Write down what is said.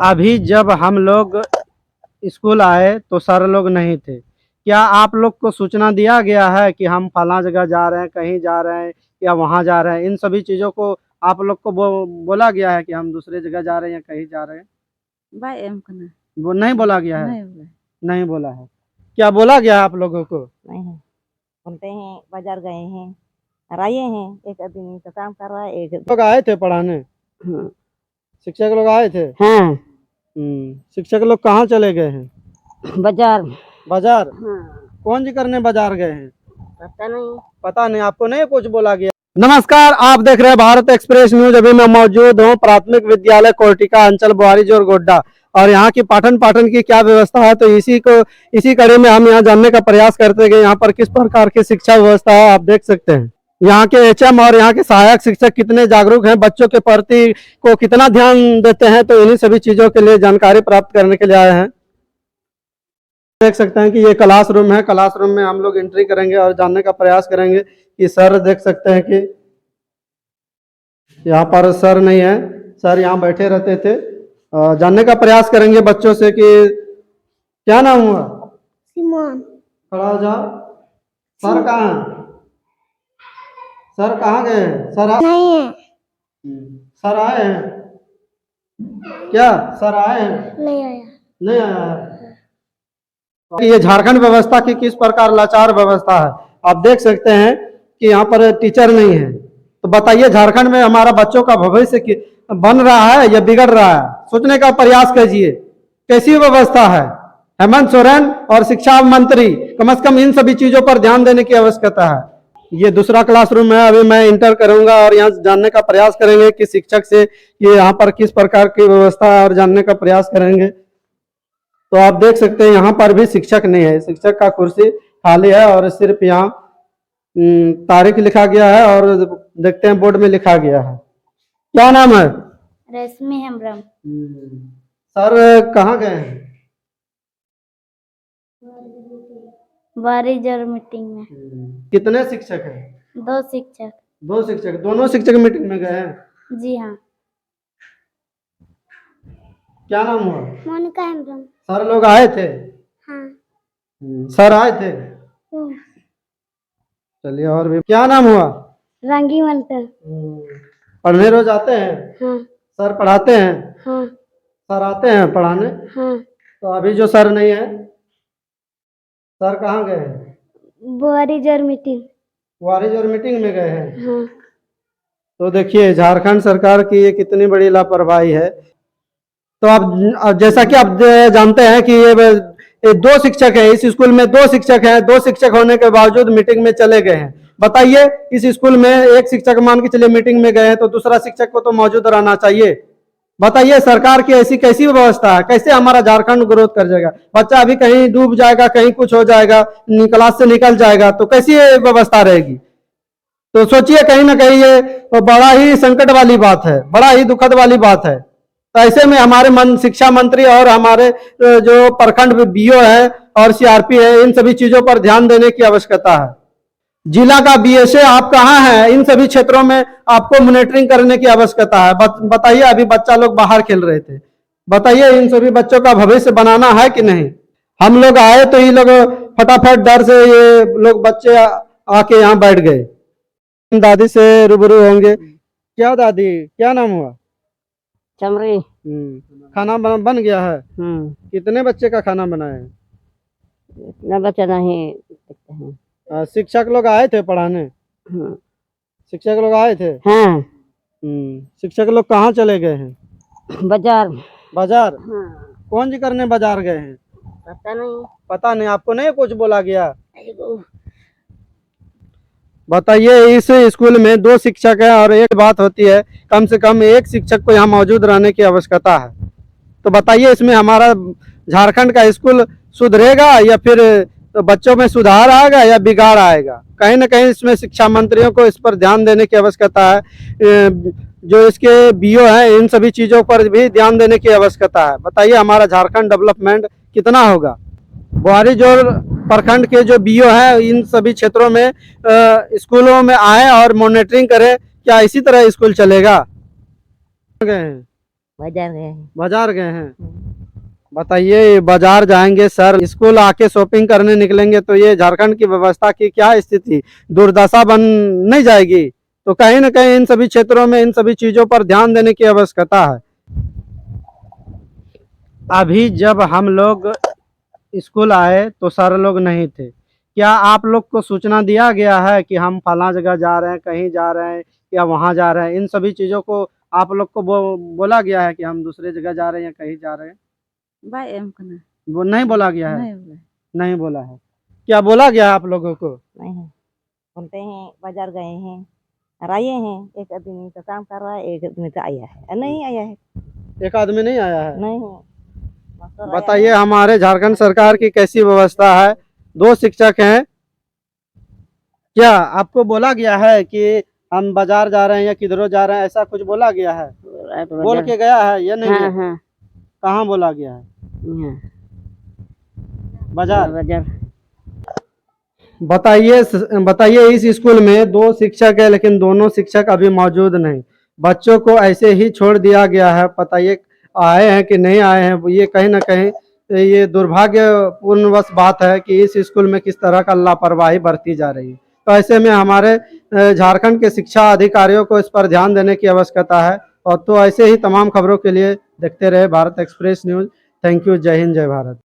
अभी जब हम लोग स्कूल आए तो सर लोग नहीं थे। क्या आप लोग को सूचना दिया गया है कि हम फलां जगह जा रहे हैं, कहीं जा रहे हैं या वहाँ जा रहे हैं? इन सभी चीज़ों को आप लोग को बोला गया है कि हम दूसरे जगह जा रहे हैं या कहीं जा रहे हैं? भाई हमको ना वो नहीं बोला गया है? नहीं बोला नहीं बोला है। क्या बोला गया है आप लोगों को? नहीं है। बोलते हैं बाजार गए हैं और आए हैं, एक आदमी तो काम कर रहा है, एक लोग आए थे पढ़ाने? हाँ शिक्षक लोग आए थे? हाँ शिक्षक लोग कहाँ चले गए हैं? बाजार बाजार? हाँ कौन जी करने बाजार गए हैं? पता नहीं। पता नहीं, आपको नहीं कुछ बोला गया? नमस्कार, आप देख रहे हैं भारत एक्सप्रेस न्यूज। अभी मैं मौजूद हूँ प्राथमिक विद्यालय कोर्टिका अंचल बुआरीजोर गोड्डा, और यहाँ की पाठन की क्या व्यवस्था है, तो इसी कड़ी में हम यहाँ जानने का प्रयास करते हैं कि यहाँ पर किस प्रकार की शिक्षा व्यवस्था है। आप देख सकते हैं यहाँ के एचएम और यहाँ के सहायक शिक्षक कितने जागरूक हैं, बच्चों के प्रति को कितना ध्यान देते हैं, तो इन्हीं सभी चीजों के लिए जानकारी प्राप्त करने के लिए आए हैं। देख सकते हैं कि ये क्लासरूम है। क्लासरूम में हम लोग एंट्री करेंगे और जानने का प्रयास करेंगे कि सर, देख सकते हैं कि यहाँ पर सर नहीं है, सर यहाँ बैठे रहते थे। जानने का प्रयास करेंगे बच्चों से कि क्या नाम हुआ? सिमोन। खड़ा हो जाओ। सर कहाँ है? सर कहाँ गए हैं? सर नहीं है। सर आए हैं क्या? सर आए हैं? नहीं आया। नहीं आया है। ये झारखंड व्यवस्था की किस प्रकार लाचार व्यवस्था है। आप देख सकते हैं कि यहाँ पर टीचर नहीं है। तो बताइए, झारखंड में हमारा बच्चों का भविष्य बन रहा है या बिगड़ रहा है? सोचने का प्रयास कीजिए, कैसी व्यवस्था है। हेमंत सोरेन और शिक्षा मंत्री कम से कम इन सभी चीजों पर ध्यान देने की आवश्यकता है। ये दूसरा क्लासरूम है, अभी मैं इंटर करूंगा और यहाँ जानने का प्रयास करेंगे कि शिक्षक से ये यहाँ पर किस प्रकार की व्यवस्था है और जानने का प्रयास करेंगे। तो आप देख सकते हैं यहाँ पर भी शिक्षक नहीं है, शिक्षक का कुर्सी खाली है और सिर्फ यहाँ तारीख लिखा गया है और देखते हैं बोर्ड में लिखा गया है। क्या नाम है? रश्मि हेम्ब्रम। सर कहाँ गए हैं? बुआरीजोर मीटिंग में। कितने शिक्षक हैं? 2 शिक्षक। 2 शिक्षक, दोनों शिक्षक मीटिंग में गए हैं? जी हाँ। क्या नाम हुआ? मोनिका हेम्ब्रम। सर लोग आए थे? हाँ। सर आए थे? चलिए, और भी क्या नाम हुआ? रंगी मलकर। पढ़ने रोज आते हैं? हाँ। सर पढ़ाते हैं? हाँ। सर आते हैं पढ़ाने? हाँ। तो अभी जो सर नहीं है, सर कहाँ गए हैं? बुआरीजोर मीटिंग। बुआरीजोर मीटिंग में गए हैं? हाँ। तो देखिए, झारखंड सरकार की ये कितनी बड़ी लापरवाही है। तो अब जैसा कि आप जानते हैं कि ये 2 शिक्षक है, इस स्कूल में 2 शिक्षक हैं, 2 शिक्षक होने के बावजूद मीटिंग में चले गए हैं। बताइए, इस स्कूल में एक शिक्षक मान के चलिए मीटिंग में गए हैं, तो दूसरा शिक्षक को तो मौजूद रहना चाहिए। बताइए, सरकार की ऐसी कैसी व्यवस्था है? कैसे हमारा झारखंड ग्रोथ कर जाएगा? बच्चा अभी कहीं डूब जाएगा, कहीं कुछ हो जाएगा, क्लास से निकल जाएगा, तो कैसी व्यवस्था रहेगी? तो सोचिए, कहीं ना कहीं ये तो बड़ा ही संकट वाली बात है, बड़ा ही दुखद वाली बात है। तो ऐसे में हमारे शिक्षा मंत्री और हमारे जो प्रखंड बीओ है और सीआरपी है, इन सभी चीजों पर ध्यान देने की आवश्यकता है। जिला का बीएसए आप कहाँ है? इन सभी क्षेत्रों में आपको मॉनिटरिंग करने की आवश्यकता है। बताइए, अभी बच्चा लोग बाहर खेल रहे थे, बताइए इन सभी बच्चों का भविष्य बनाना है कि नहीं? हम लोग आए तो ये लोग फटाफट डर से ये लोग बच्चे आके यहाँ बैठ गए। दादी से रूबरू होंगे। क्या दादी, क्या नाम हुआ? चमरी। खाना बन गया है? कितने बच्चे का खाना बनाए हैं? इतना बच्चा नहीं देखते हैं। शिक्षक लोग आए थे पढ़ाने? शिक्षक लोग आए थे? हाँ। शिक्षक लोग कहाँ चले गए हैं? बाजार। बाजार? हाँ। कौन जी करने बाजार गए हैं? पता नहीं। पता नहीं, आपको नहीं कुछ बोला गया? बताइए, इस स्कूल में 2 शिक्षक है और एक बात होती है, कम से कम एक शिक्षक को यहाँ मौजूद रहने की आवश्यकता है। तो बताइए, इसमें हमारा झारखंड का स्कूल सुधरेगा या फिर बच्चों में सुधार आएगा या बिगाड़ आएगा? कहीं ना कहीं इसमें शिक्षा मंत्रियों को इस पर ध्यान देने की आवश्यकता है। जो इसके बीओ हैं, इन सभी चीजों पर भी ध्यान देने की आवश्यकता है। बताइए, हमारा झारखंड डेवलपमेंट कितना होगा? बुआरीजोर प्रखंड के जो बीओ हैं, इन सभी क्षेत्रों में स्कूलों में आए और मॉनिटरिंग करें। क्या इसी तरह स्कूल चलेगा? बाजार गए हैं। बाजार गए हैं। बताइए, बाजार जाएंगे सर, स्कूल आके शॉपिंग करने निकलेंगे तो ये झारखंड की व्यवस्था की क्या स्थिति, दुर्दशा बन नहीं जाएगी? तो कहीं ना कहीं इन सभी क्षेत्रों में इन सभी चीजों पर ध्यान देने की आवश्यकता है। अभी जब हम लोग स्कूल आए तो सारे लोग नहीं थे। क्या आप लोग को सूचना दिया गया है कि हम फला जगह जा रहे हैं, कहीं जा रहे हैं या वहां जा रहे हैं? इन सभी चीजों को आप लोग को बोला गया है कि हम दूसरे जगह जा रहे हैं या कहीं जा रहे हैं? बाय एम करना वो नहीं बोला गया है? नहीं बोला नहीं बोला है। क्या बोला गया है आप लोगों को? नहीं है। बोलते हैं बाजार गए हैं और आए हैं। एक आदमी तो काम कर रहा है, एक आदमी तो आया है नहीं आया है। एक आदमी नहीं आया है। नहीं मास्टर आया बताइए, हमारे झारखंड सरकार की कैसी व्यवस्था है? 2 शिक्षक हैं। क्या आपको बोला गया है कि हम बाजार जा रहे हैं या किधरों जा रहे हैं, ऐसा कुछ बोला गया है? है। बोल के गया है या नहीं? हाँ है? हाँ कहाँ बोला गया है? यहाँ बाजार। बाजार। बताइए बताइए, इस स्कूल में 2 शिक्षक है लेकिन दोनों शिक्षक अभी मौजूद नहीं। बच्चों को ऐसे ही छोड़ दिया गया है। बताइए, आए हैं कि नहीं आए हैं? ये कहीं ना कहीं ये दुर्भाग्यपूर्णवश बात है कि इस स्कूल में किस तरह का लापरवाही बरती जा रही है। तो ऐसे में हमारे झारखंड के शिक्षा अधिकारियों को इस पर ध्यान देने की आवश्यकता है। और तो ऐसे ही तमाम खबरों के लिए देखते रहे Bharat express news. Thank you. जय हिंद, जय भारत।